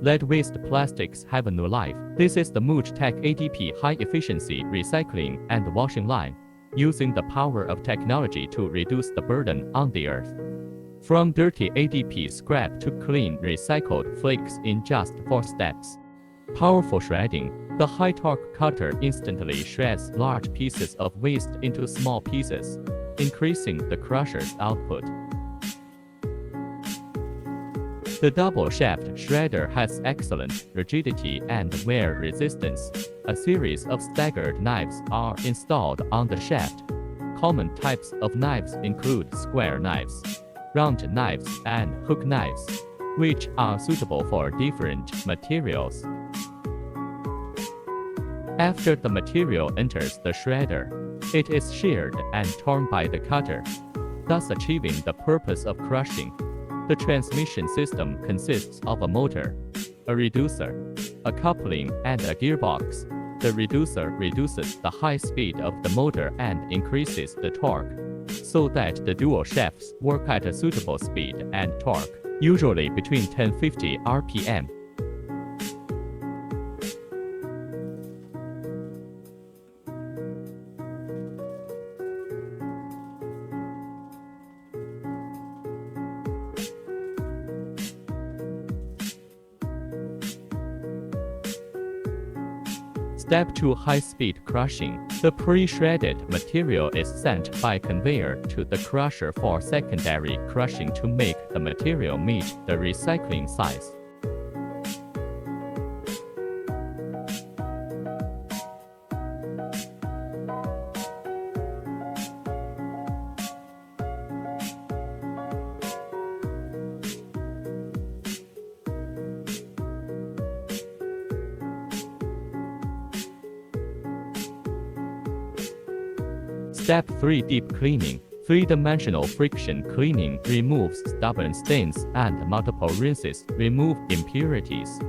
Let waste plastics have a new life. This is the MOOGE TECH HDPE high-efficiency recycling and washing line, using the power of technology to reduce the burden on the earth. From dirty HDPE scrap to clean recycled flakes in just 4 steps. Powerful shredding. The high-torque cutter instantly shreds large pieces of waste into small pieces, increasing the crusher's output. The double-shaft shredder has excellent rigidity and wear resistance. A series of staggered knives are installed on the shaft. Common types of knives include square knives, round knives, and hook knives, which are suitable for different materials. After the material enters the shredder, it is sheared and torn by the cutter, thus achieving the purpose of crushing. The transmission system consists of a motor, a reducer, a coupling, and a gearbox. The reducer reduces the high speed of the motor and increases the torque, so that the dual shafts work at a suitable speed and torque, usually between 1050 rpm. Step 2. High-speed crushing. The pre-shredded material is sent by conveyor to the crusher for secondary crushing to make the material meet the recycling size. Step 3. Deep cleaning. 3-dimensional friction cleaning removes stubborn stains and multiple rinses remove impurities.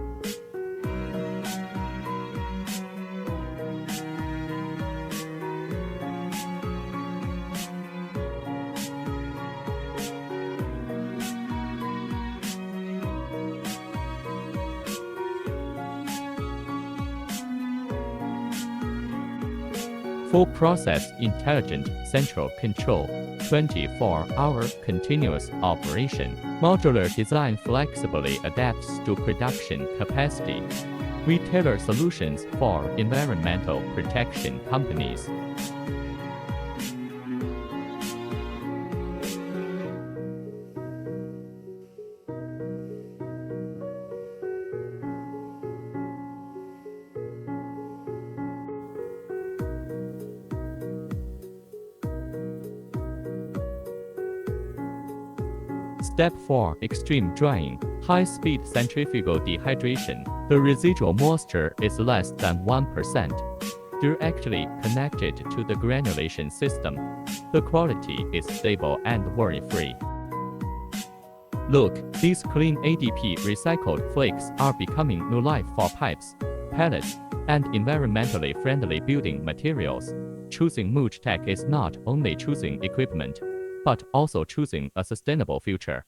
Full process intelligent central control, 24-hour continuous operation. Modular design flexibly adapts to production capacity. We tailor solutions for environmental protection companies. Step 4. Extreme drying. High-speed centrifugal dehydration. The residual moisture is less than 1%. Directly connected to the granulation system. The quality is stable and worry-free. Look, these clean HDPE recycled flakes are becoming new life for pipes, pellets, and environmentally friendly building materials. Choosing MOOGE TECH is not only choosing equipment, but also choosing a sustainable future.